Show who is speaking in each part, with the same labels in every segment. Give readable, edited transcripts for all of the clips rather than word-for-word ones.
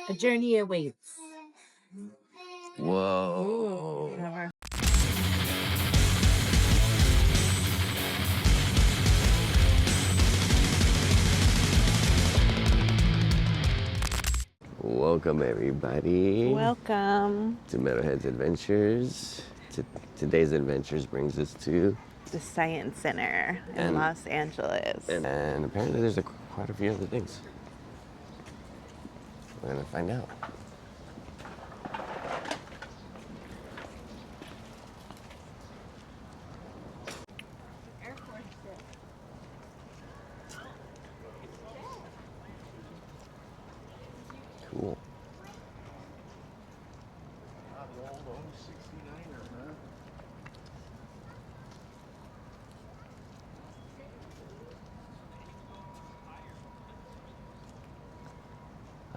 Speaker 1: A journey awaits.
Speaker 2: Whoa.
Speaker 3: Never.
Speaker 2: Welcome everybody.
Speaker 3: Welcome.
Speaker 2: To Metalhead's Adventures. Today's adventures brings us to
Speaker 3: The Science Center in Los Angeles.
Speaker 2: And apparently there's quite a few other things. We're gonna find out. Cool.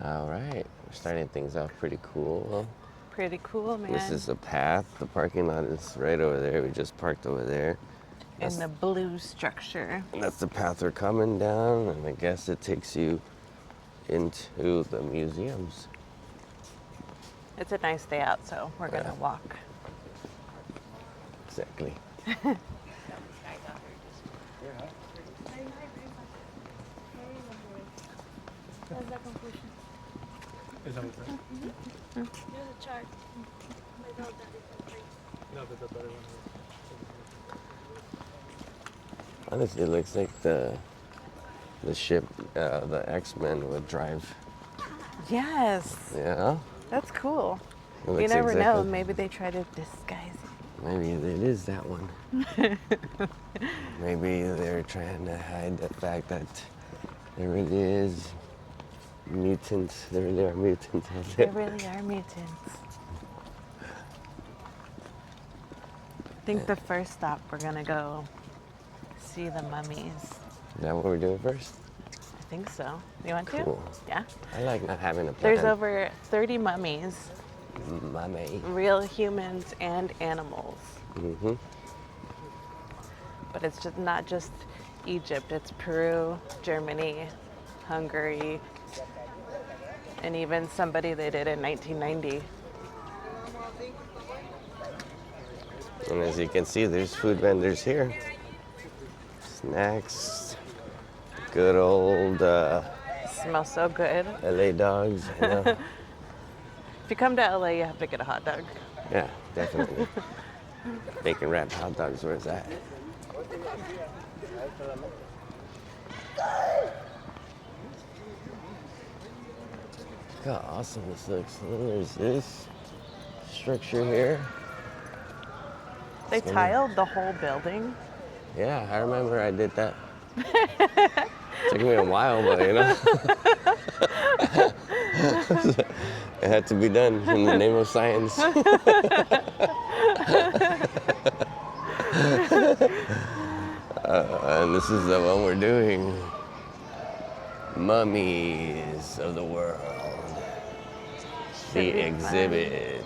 Speaker 2: All right, we're starting things off pretty cool.
Speaker 3: Pretty cool, man.
Speaker 2: This is the path. The parking lot is right over there. We just parked over there.
Speaker 3: In the blue structure.
Speaker 2: And that's the path we're coming down, and I guess it takes you into the museums.
Speaker 3: It's a nice day out, so we're gonna walk.
Speaker 2: Exactly.
Speaker 4: Is that what's that?
Speaker 5: There's a chart. Without that, it's okay.
Speaker 4: No, but the better one.
Speaker 2: Honestly, it looks like the ship, the X-Men would drive.
Speaker 3: Yes.
Speaker 2: Yeah.
Speaker 3: That's cool.
Speaker 2: It
Speaker 3: You
Speaker 2: looks
Speaker 3: never know.
Speaker 2: exactly-
Speaker 3: Maybe they try to disguise it.
Speaker 2: Maybe it is that one. Maybe they're trying to hide the fact that there really is mutants. There really are mutants out
Speaker 3: There
Speaker 2: there.
Speaker 3: really are mutants. I think the first stop we're gonna go see the mummies.
Speaker 2: Is that what we're doing first?
Speaker 3: I think so. You want to?
Speaker 2: Cool.
Speaker 3: Yeah.
Speaker 2: I like not having a plan.
Speaker 3: There's over 30 mummies,
Speaker 2: Mummy.
Speaker 3: real humans and animals.
Speaker 2: Mm-hmm.
Speaker 3: But it's just not just Egypt. It's Peru, Germany, Hungary, and even somebody they did in 1990.
Speaker 2: And as you can see, there's food vendors here. Snacks. Good old
Speaker 3: Smells so good.
Speaker 2: LA dogs. You know?
Speaker 3: If you come to LA, you have to get a hot dog.
Speaker 2: Yeah, definitely. Bacon wrapped hot dogs, where's that? Look how awesome this looks. And then there's this structure here.
Speaker 3: They tiled the whole building.
Speaker 2: Yeah, I remember I did that. Took me a while, but you know. It had to be done in the name of science. And this is the one we're doing. Mummies of the world. The exhibit.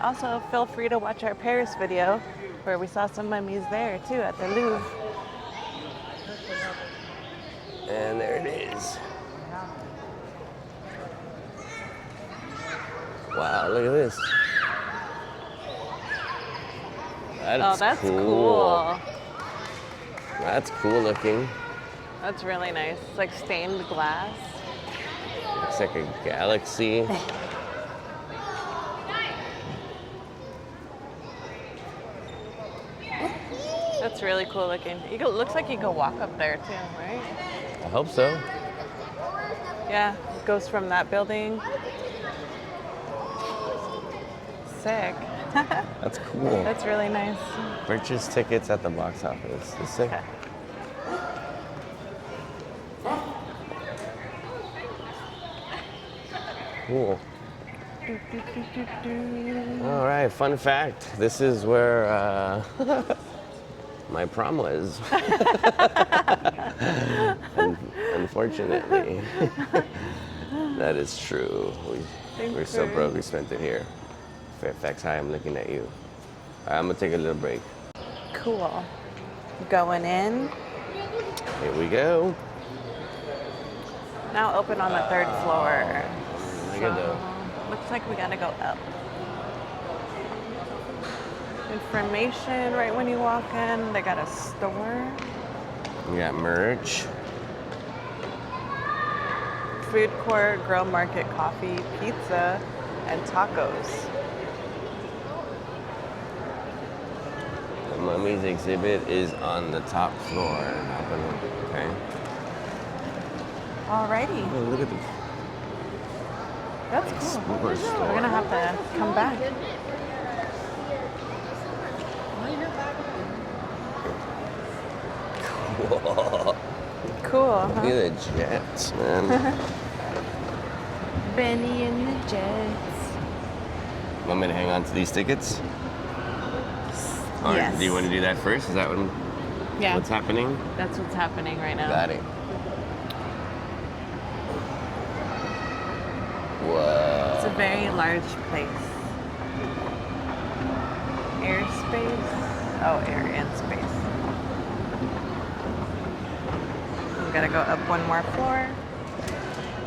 Speaker 3: Also, feel free to watch our Paris video where we saw some mummies there too at the Louvre.
Speaker 2: And there it is. Wow, look at this.
Speaker 3: Oh, that's cool.
Speaker 2: That's cool looking.
Speaker 3: That's really nice. It's like stained glass.
Speaker 2: Looks like a galaxy.
Speaker 3: That's really cool looking. Looks like you can walk up there too, right?
Speaker 2: I hope so.
Speaker 3: Yeah, it goes from that building. Sick.
Speaker 2: That's cool.
Speaker 3: That's really nice.
Speaker 2: Purchase tickets at the box office. That's sick.
Speaker 3: Okay.
Speaker 2: Cool. All right, fun fact. This is where my prom was. Unfortunately. That is true. We're so broke we spent it here. Fairfax High, I'm looking at you. All right, I'm gonna take a little break.
Speaker 3: Cool. Going in.
Speaker 2: Here we go.
Speaker 3: Now open on the third floor.
Speaker 2: Look at those.
Speaker 3: Looks like we gotta go up. Information right when you walk in. They got a store.
Speaker 2: We got merch.
Speaker 3: Food court, grill market, coffee, pizza, and tacos.
Speaker 2: The Mummies exhibit is on the top floor. Okay.
Speaker 3: Alrighty.
Speaker 2: Oh, look at the
Speaker 3: That's cool.
Speaker 2: Explore store.
Speaker 3: We're gonna have to come back.
Speaker 2: Whoa.
Speaker 3: Cool,
Speaker 2: Look
Speaker 3: huh?
Speaker 2: at the jets, man.
Speaker 3: Benny and the Jets.
Speaker 2: Want me to hang on to these tickets? Or
Speaker 3: Yes.
Speaker 2: do you want to do that first? Is that
Speaker 3: Yeah,
Speaker 2: what's happening?
Speaker 3: that's what's happening right now.
Speaker 2: Got it. Whoa.
Speaker 3: It's a very large place. Airspace. Oh, air and space. We gotta go up one more floor.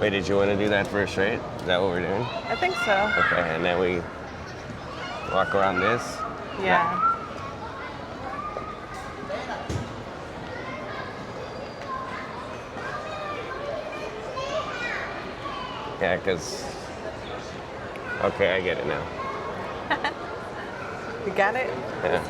Speaker 2: Wait, did you want to do that first, right? Is that what we're doing?
Speaker 3: I think so.
Speaker 2: Okay, and then we walk around this.
Speaker 3: Yeah.
Speaker 2: Yeah, because... Okay, I get it now.
Speaker 3: You got it?
Speaker 2: Yeah.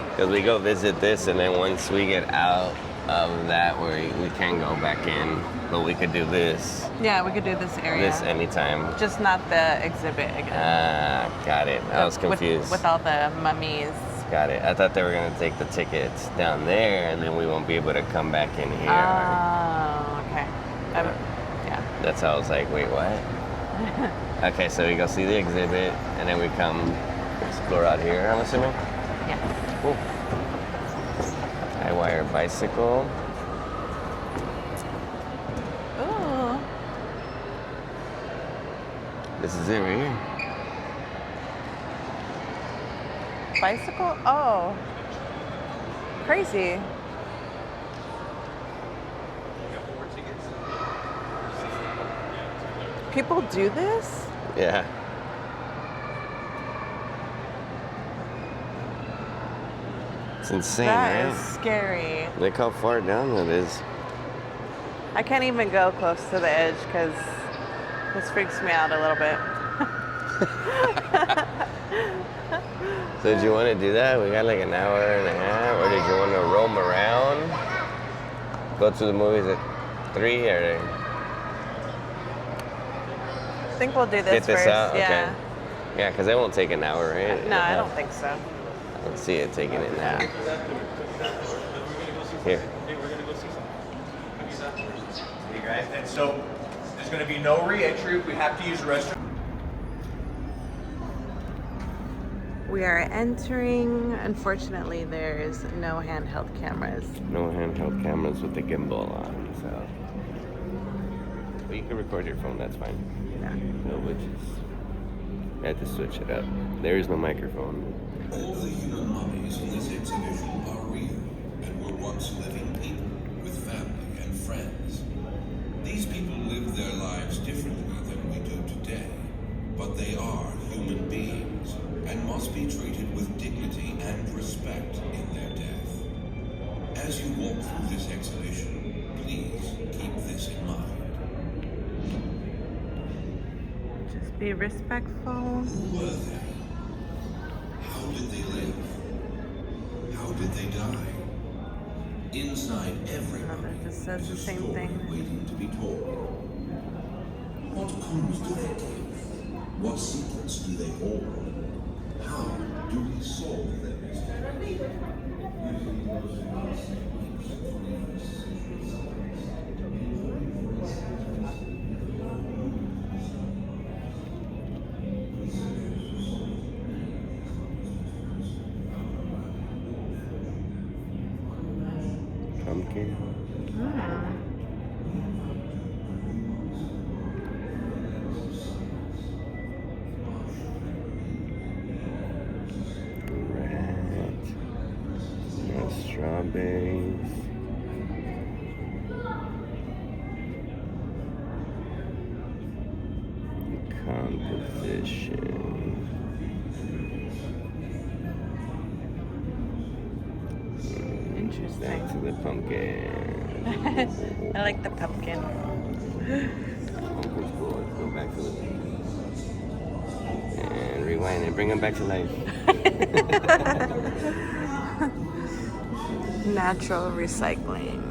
Speaker 2: Because we go visit this, and then once we get out of that, we can go back in. But we could do this.
Speaker 3: Yeah, we could do this area.
Speaker 2: This anytime.
Speaker 3: Just not the exhibit again.
Speaker 2: Ah, got it. I was confused.
Speaker 3: With all the mummies.
Speaker 2: Got it. I thought they were going to take the tickets down there, and then we won't be able to come back in here.
Speaker 3: Oh, okay. Yeah.
Speaker 2: That's how I was like, wait, what? Okay, so we go see the exhibit, and then we come explore out here, I'm assuming?
Speaker 3: Yes.
Speaker 2: Cool. High wire bicycle.
Speaker 3: Ooh.
Speaker 2: This is it right here.
Speaker 3: Bicycle? Oh. Crazy. People do this?
Speaker 2: Yeah. It's insane,
Speaker 3: That
Speaker 2: right?
Speaker 3: is scary.
Speaker 2: Look how far down that is.
Speaker 3: I can't even go close to the edge because this freaks me out a little bit.
Speaker 2: So did you want to do that? We got like an hour and a half. Or did you want to roam around? Go to the movies at 3 or...
Speaker 3: I think we'll do this
Speaker 2: Get this
Speaker 3: first.
Speaker 2: out?
Speaker 3: Yeah.
Speaker 2: Okay. Yeah, because it won't take an hour, right?
Speaker 3: No, I don't think so.
Speaker 2: I don't see it taking it now. Here.
Speaker 1: Hey guys, and so there's going to be no re-entry. We have to use the restroom.
Speaker 3: We are entering. Unfortunately, there's no handheld cameras.
Speaker 2: No handheld cameras with the gimbal on, so. But you can record your phone, that's fine.
Speaker 3: Yeah.
Speaker 2: No witches. I had to switch it up. There is no microphone.
Speaker 6: All the human mummies in this exhibition are real and were once living people with family and friends. These people live their lives differently than we do today, but they are human beings and must be treated with dignity and respect in their death. As you walk through this exhibition, please keep this in mind.
Speaker 3: Just be respectful.
Speaker 6: Who were they? How did they live? How did they die? Inside every mummy
Speaker 3: This says
Speaker 6: is
Speaker 3: the
Speaker 6: a
Speaker 3: same
Speaker 6: story
Speaker 3: thing.
Speaker 6: waiting to be told. What clues do they give? What secrets do they hold? How do we solve their mystery?
Speaker 2: Pumpkin. Rat. Got strawberries. Composition.
Speaker 3: Interesting.
Speaker 2: Back to the pumpkin.
Speaker 3: I like the pumpkin.
Speaker 2: Pumpkin's cool. Let's go back to the and rewind and bring them back to life.
Speaker 3: Natural recycling.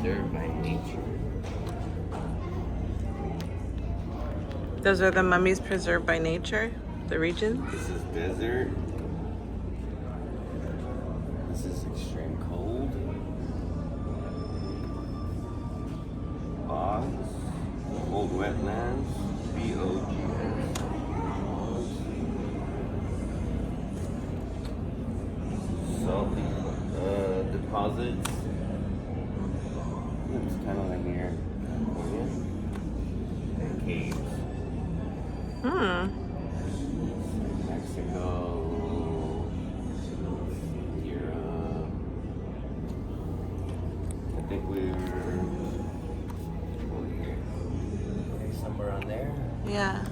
Speaker 2: Preserved by nature.
Speaker 3: Those are the mummies preserved by nature, the region.
Speaker 2: This is desert. This is extreme cold. Bogs. Old wetlands. BOGS. Salty deposits. It's kind of like here. And caves. Mexico, Europe. I think we're over here. Somewhere on there.
Speaker 3: Yeah.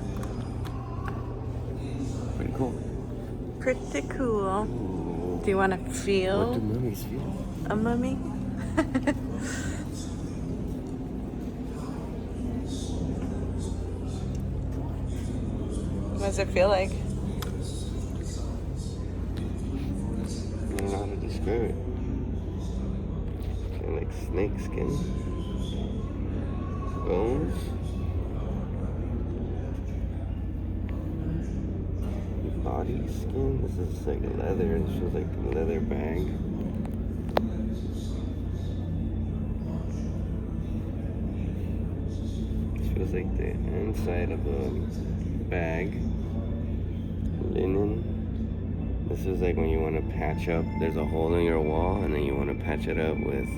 Speaker 2: Pretty cool.
Speaker 3: Pretty cool.
Speaker 2: Ooh.
Speaker 3: Do you want to
Speaker 2: What
Speaker 3: feel
Speaker 2: do mummies feel?
Speaker 3: a mummy? What does it feel like?
Speaker 2: I don't know how to describe it. Kind of like snake skin. Bones. Body skin. This is like leather. This feels like a leather bag. This feels like the inside of a bag. Linen. This is like when you want to patch up. There's a hole in your wall, and then you want to patch it up with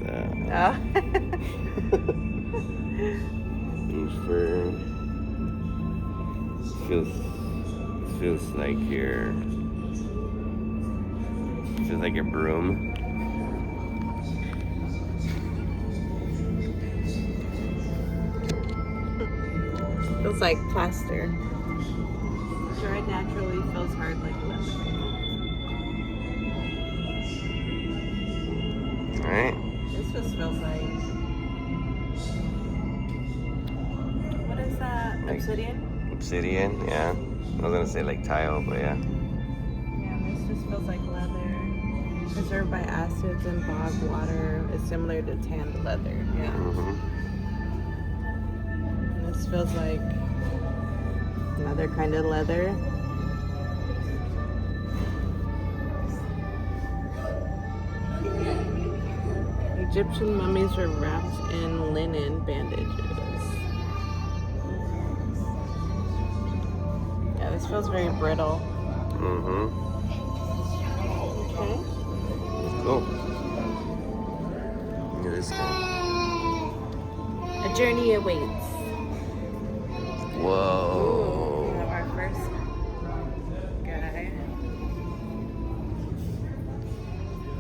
Speaker 2: fur. Feels like your broom.
Speaker 3: Feels like plaster. Dried naturally feels hard like leather.
Speaker 2: Alright.
Speaker 3: This just feels like. What is that?
Speaker 2: Like-
Speaker 3: Obsidian?
Speaker 2: Obsidian, yeah. I was gonna say like tile, but yeah.
Speaker 3: Yeah, this just feels like leather. Preserved by acids and bog water is similar to tanned leather. Yeah.
Speaker 2: Mm-hmm.
Speaker 3: And this feels like another kind of leather. Egyptian mummies were wrapped in linen bandages. Yeah, this feels very brittle.
Speaker 2: Mm-hmm.
Speaker 3: Okay.
Speaker 2: Cool. Look at this guy.
Speaker 3: A journey awaits.
Speaker 2: Whoa.
Speaker 3: We have our first guy.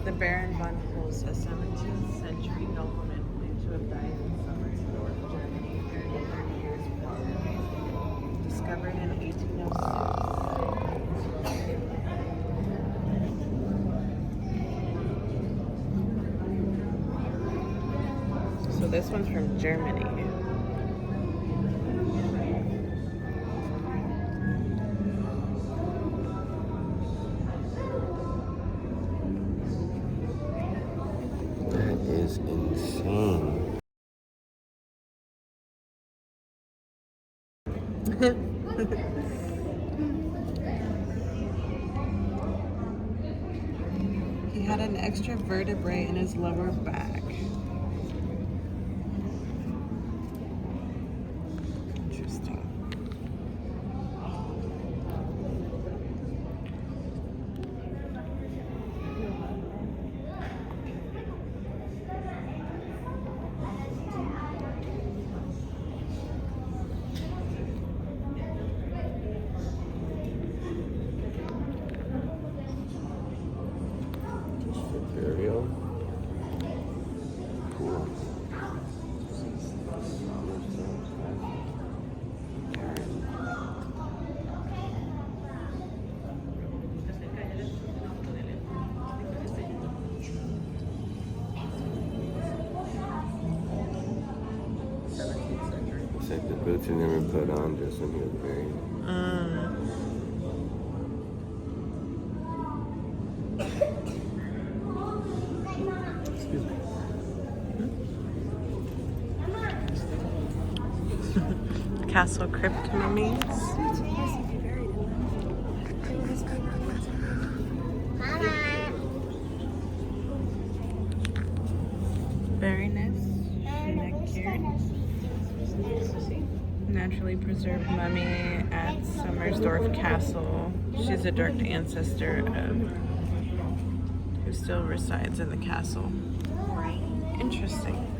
Speaker 3: The Baron von Holst, a 17th century nobleman believed to have died in summer in North Germany 30 years prior. Discovered in 1806.
Speaker 2: Wow.
Speaker 3: So this one's from Germany.
Speaker 2: That is insane.
Speaker 3: He had an extra vertebrae in his lower back. Interesting.
Speaker 2: The boots he never put on just when he was buried.
Speaker 4: Excuse me.
Speaker 3: Castle crypt mummies. Very nice. Neck-geared. Naturally preserved mummy at Summersdorf Castle. She's a direct ancestor of who still resides in the castle. Interesting.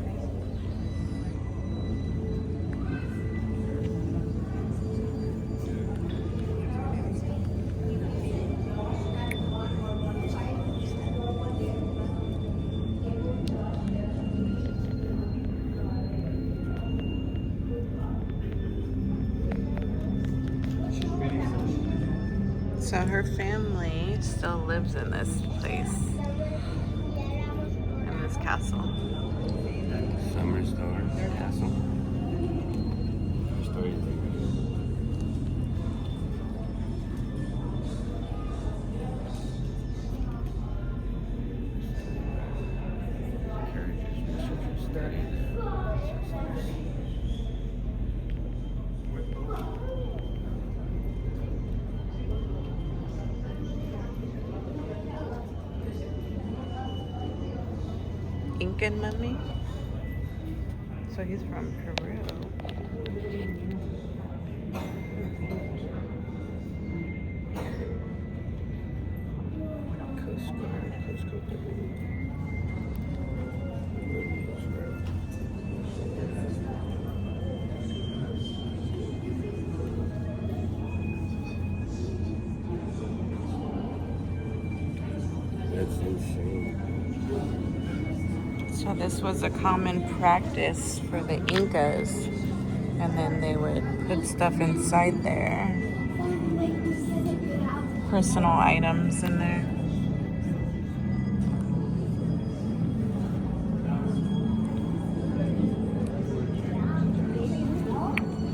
Speaker 3: So her family still lives in this place, in this castle.
Speaker 2: Summersdorf Castle. Story is
Speaker 3: Incan mummy? So he's from Peru.
Speaker 2: That's insane.
Speaker 3: So this was a common practice for the Incas, and then they would put stuff inside there, personal items in there.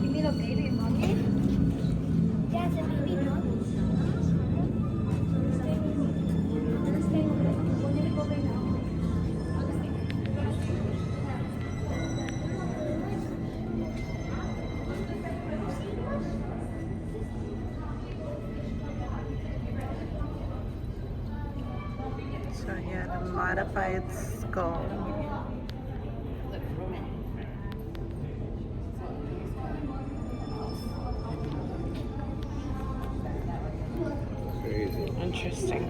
Speaker 5: You mean a baby mummy? Yes, a baby mummy. Stay with me. I'm gonna stay with you. We're gonna go right now.
Speaker 3: So he had a modified skull.
Speaker 2: Crazy.
Speaker 3: Interesting.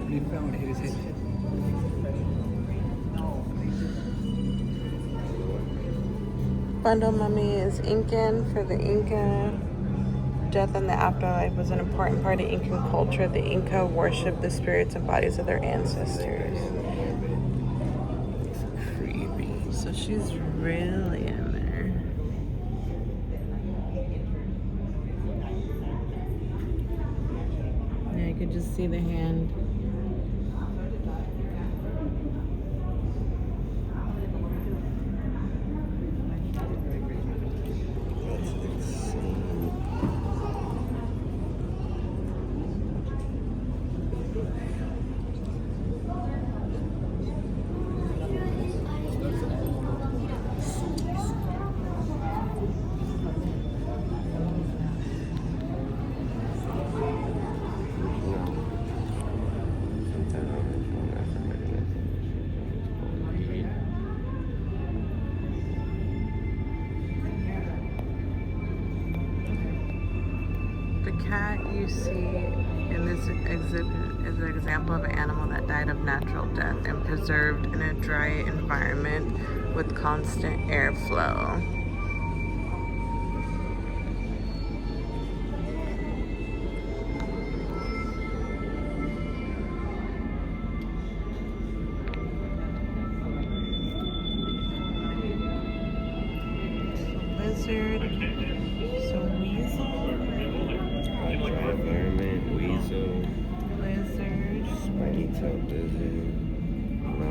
Speaker 4: He found his head.
Speaker 3: Bundle mummy is Incan for the Inca. Death and the afterlife was an important part of Incan culture. The Inca worshipped the spirits and bodies of their ancestors.
Speaker 2: Creepy.
Speaker 3: So she's really in there. Yeah, you could just see the hand.
Speaker 2: That's insane.
Speaker 3: The cat you see in this exhibit is an example of an animal that died of natural death and preserved in a dry environment with constant airflow. Lizard.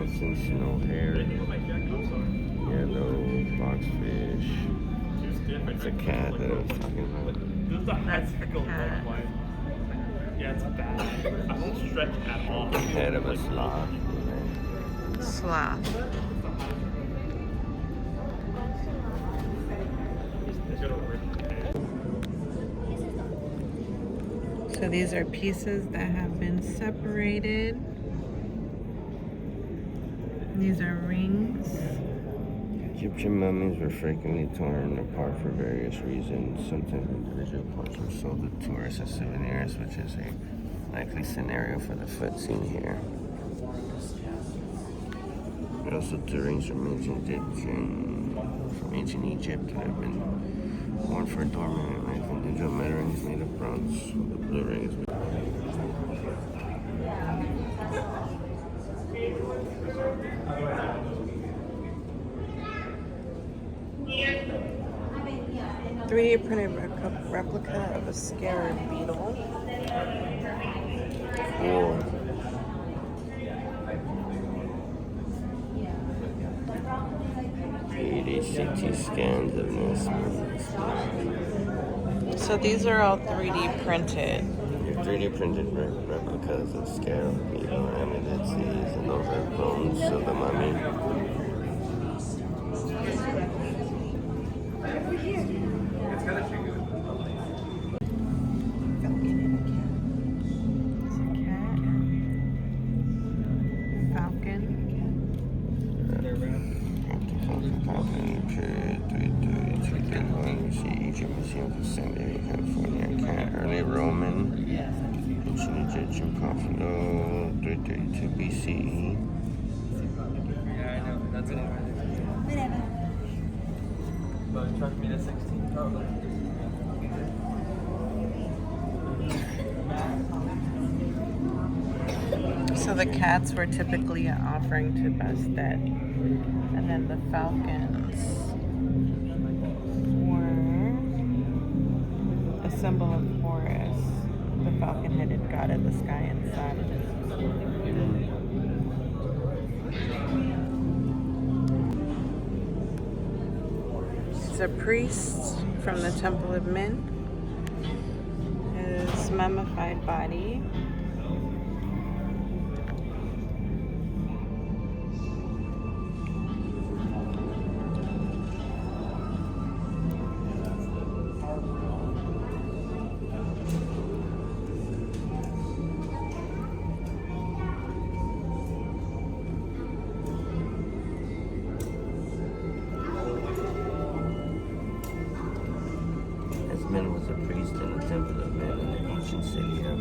Speaker 2: Hudson snow hare, yellow boxfish. It's a cat that I was talking about.
Speaker 3: That's the cat.
Speaker 7: Yeah, it's bad. I won't stretch at all.
Speaker 2: Head of a sloth.
Speaker 3: Sloth. So these are pieces that have been separated. These are rings.
Speaker 2: Egyptian mummies were frequently torn apart for various reasons. Sometimes individual parts were sold to tourists as souvenirs, which is a likely scenario for the foot seen here. There are also two rings from ancient Egypt that have been worn for adornment in life. Individual metal rings made of bronze. The blue rings.
Speaker 3: .3D printed replica of a scarab beetle.
Speaker 2: Cool. 3D CT scans of this.
Speaker 3: So these are all 3D printed.
Speaker 2: 3D printed replicas of scarab beetle amulets, and those are bones of the mummy. California cat, early Roman, ancient Egyptian coffin, 332 BCE.
Speaker 4: Yeah, I know. That's it.
Speaker 5: Whatever.
Speaker 4: But it took me to 16.
Speaker 3: So the cats were typically an offering to Bastet, and then the falcons were a symbol of Horus, the falcon-headed god of the sky and sun. It's a priest from the Temple of Min. His mummified body.
Speaker 2: Min was a priest in the Temple of Min in the ancient city of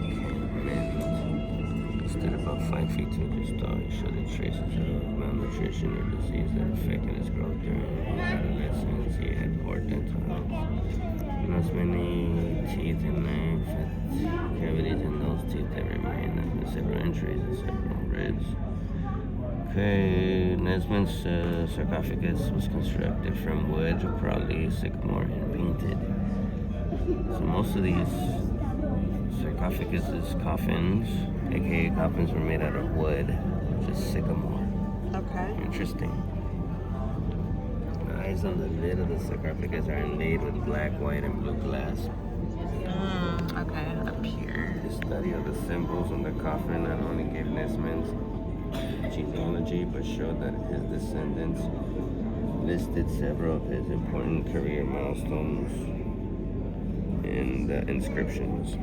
Speaker 2: Min. He stood about 5 feet 2 inches tall. He showed the traces of malnutrition or disease that affected his growth during his adolescence. He had poor dental health. He lost many teeth and knife cavities in those teeth that remained, and several injuries and several ribs. Okay, Nesmond's sarcophagus was constructed from wood, probably sycamore, and painted. So most of these sarcophaguses, coffins, aka coffins, were made out of wood, which is sycamore.
Speaker 3: Okay.
Speaker 2: Interesting. The eyes on the lid of the sarcophagus are inlaid with black, white, and blue glass.
Speaker 3: Okay, up here.
Speaker 2: The study of the symbols on the coffin not only gave Nesmond's genealogy, but showed that his descendants listed several of his important career milestones in the inscriptions.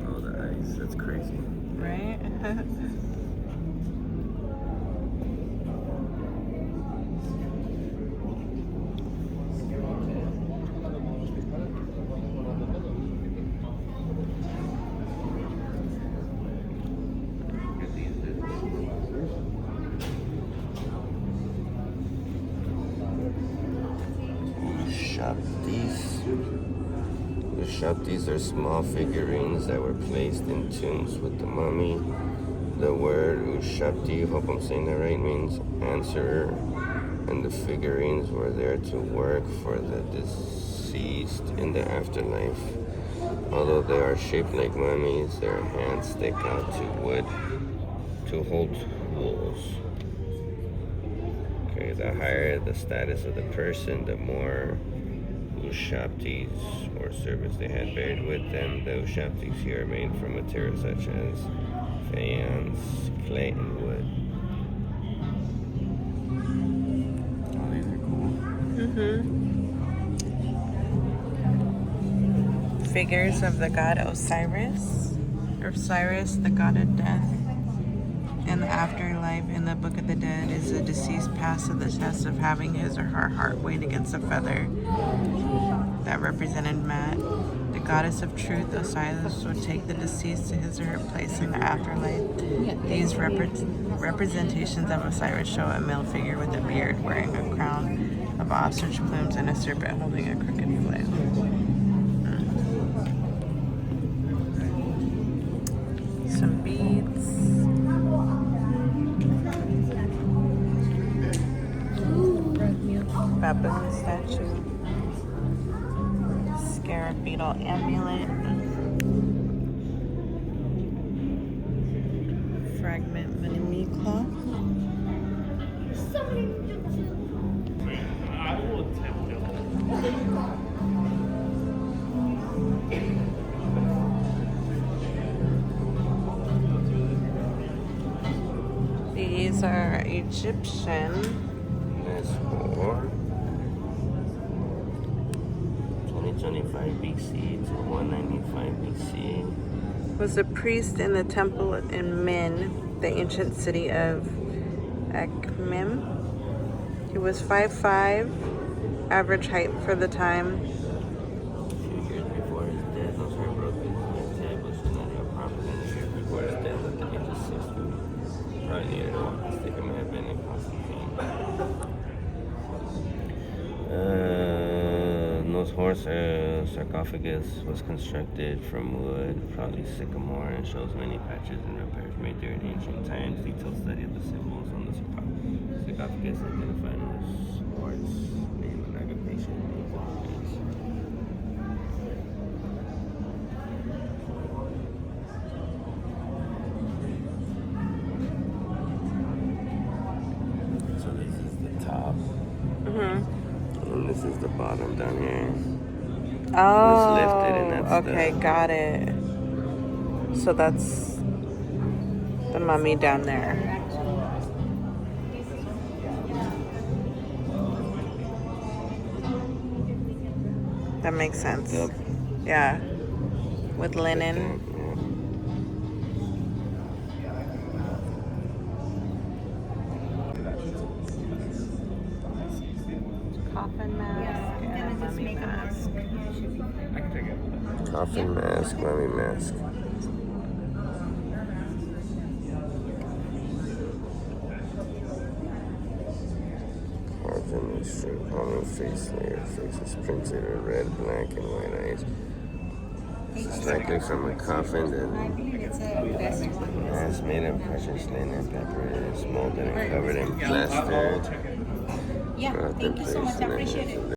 Speaker 2: Oh, the eyes, that's crazy.
Speaker 3: Right?
Speaker 2: These are small figurines that were placed in tombs with the mummy. The word Ushapti, hope I'm saying that right, means answerer, and the figurines were there to work for the deceased in the afterlife. Although they are shaped like mummies, their hands stick out to to hold tools. Okay, the higher the status of the person, the more Ushabtis or servants they had buried with them. The Ushabtis here are made from materials such as faience, clay, and wood. Oh, these are cool.
Speaker 3: Figures of the god Osiris, the god of death. In the afterlife, in the Book of the Dead, is the deceased passed the test of having his or her heart weighed against a feather that represented Maat. The goddess of truth, Osiris, would take the deceased to his or her place in the afterlife. These representations of Osiris show a male figure with a beard wearing a crown of ostrich plumes and a serpent holding a crooked flail. Some beads. Baboon statue. Scarab beetle amulet. Fragment mini cloth.
Speaker 7: I will attempt it.
Speaker 3: These are Egyptian.
Speaker 2: That's for 2025 BC to 195 BC.
Speaker 3: Was a priest in the temple in Min, the ancient city of Akhmim. He was 5'5", average height for the time.
Speaker 2: A few years before his death, those were broken. His head was not even properly in the year before his death at the age of 60. Probably needed a walking stick. It may have been in constant pain. Those horse sarcophagus was constructed from wood, probably sycamore, and shows many patches and repairs made during ancient times. Detailed study of the symbols on the sarcophagus identified as horse, name, and occupation. So this is the top. And this is the bottom down here.
Speaker 3: Oh,
Speaker 2: It's lifted and that's
Speaker 3: okay, got it. So that's the mummy down there. That makes sense.
Speaker 2: Yep.
Speaker 3: Yeah, with linen. Coffin mask and a mummy mask.
Speaker 7: I can take it.
Speaker 2: Coffin mask, mummy mask. Coffin is straight common face layer. Face is printed in red, black, and white eyes. It's likely from a coffin that mask made of precious linen paper is molded and covered in plaster.
Speaker 5: Yeah, thank you so much. I appreciate it.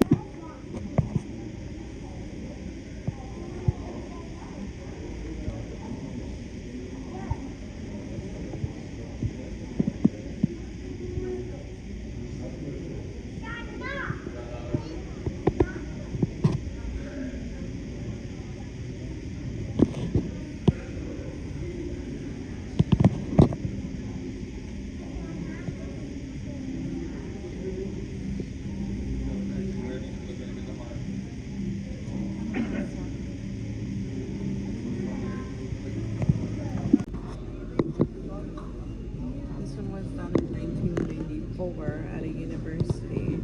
Speaker 3: This one was done in 1994 at a university.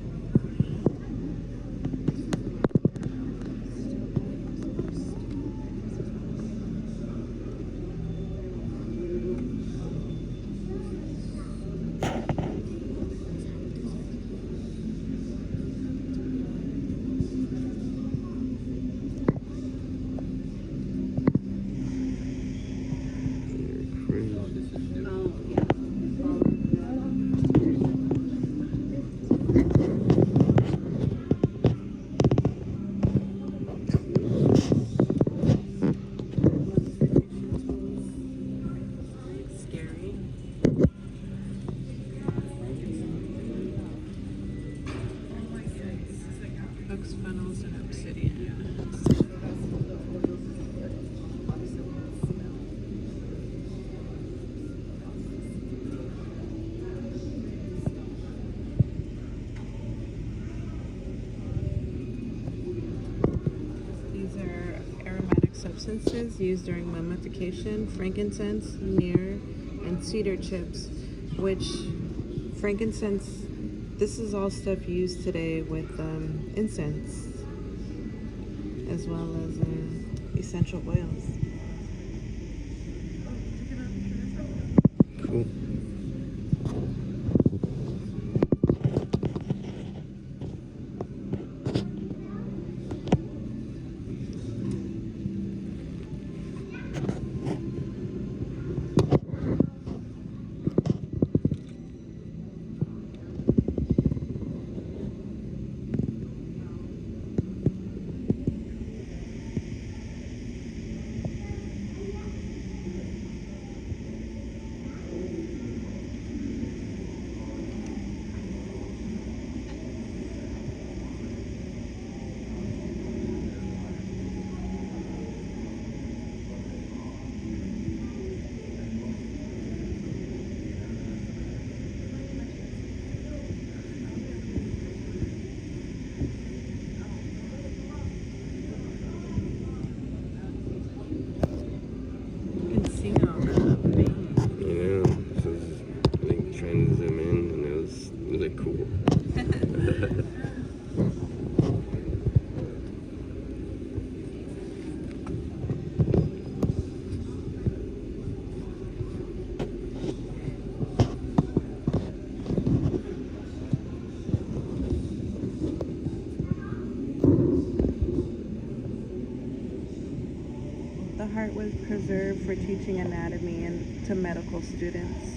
Speaker 3: obsidian. These are aromatic substances used during mummification: frankincense, myrrh, and cedar chips, which frankincense, this is all stuff used today with incense, as well as essential oils.
Speaker 2: Cool.
Speaker 3: You can see all the veins.
Speaker 2: Yeah, so I was just like trying to zoom in, and it was really cool.
Speaker 3: The heart was preserved for teaching anatomy and to medical students.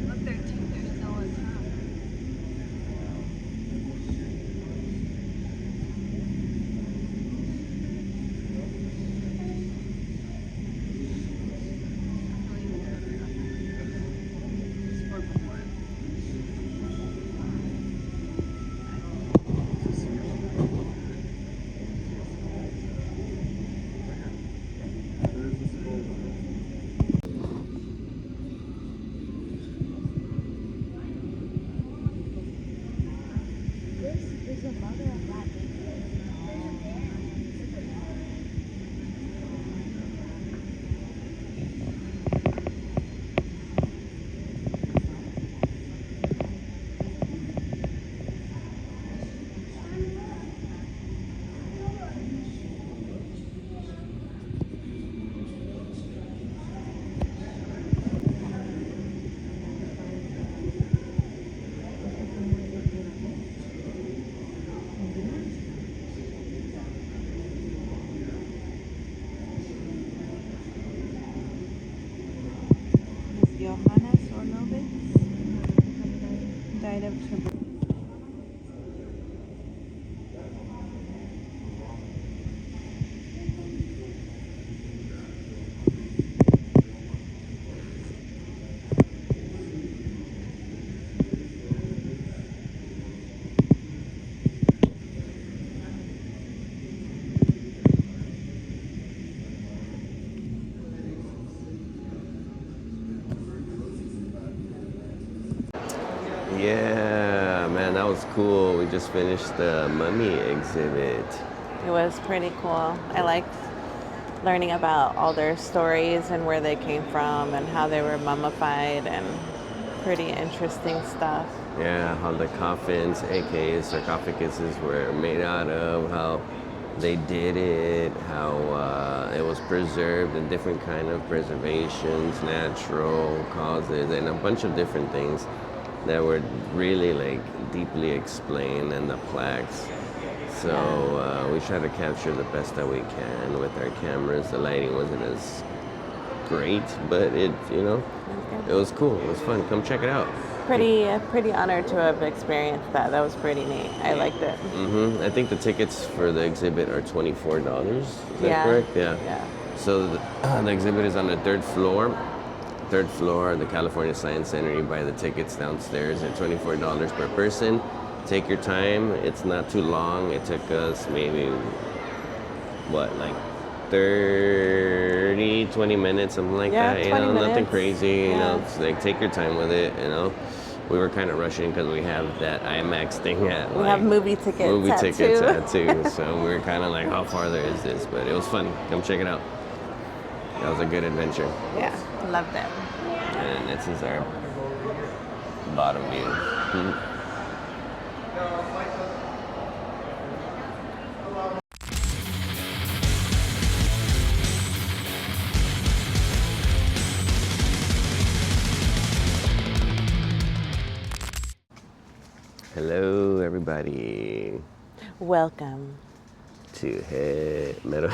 Speaker 5: Look, their teeth are still intact. This is a mother of that baby. There's a bear.
Speaker 3: Miss Johannes Orlovitz died of tuberculosis.
Speaker 2: was cool. We just finished the mummy exhibit.
Speaker 3: It was pretty cool. I liked learning about all their stories and where they came from and how they were mummified and pretty interesting stuff.
Speaker 2: Yeah, how the coffins, aka sarcophaguses, were made out of, how they did it, how it was preserved in different kind of preservations, natural causes, and a bunch of different things that were really like deeply explained in the plaques. So we try to capture the best that we can with our cameras. The lighting wasn't as great, but it was cool. It was fun. Come check it out.
Speaker 3: Pretty honored to have experienced that. That was pretty neat. I liked it.
Speaker 2: I think the tickets for the exhibit are $24. Is that correct? Yeah. So the exhibit is on the third floor. Third floor, the California Science Center. You buy the tickets downstairs at $24 per person. Take your time. It's not too long. It took us maybe, like 30, 20 minutes, something like that.
Speaker 3: 20
Speaker 2: nothing
Speaker 3: minutes.
Speaker 2: crazy.
Speaker 3: Yeah.
Speaker 2: It's like take your time with it. We were kind of rushing because we have that IMAX thing at.
Speaker 3: We have movie tickets
Speaker 2: at 2. So we were kind of like, how farther is this? But it was fun. Come check it out. That was a good adventure.
Speaker 3: Yeah, loved it.
Speaker 2: And this is our bottom view. Hello, everybody.
Speaker 3: Welcome.
Speaker 2: To Head Metal.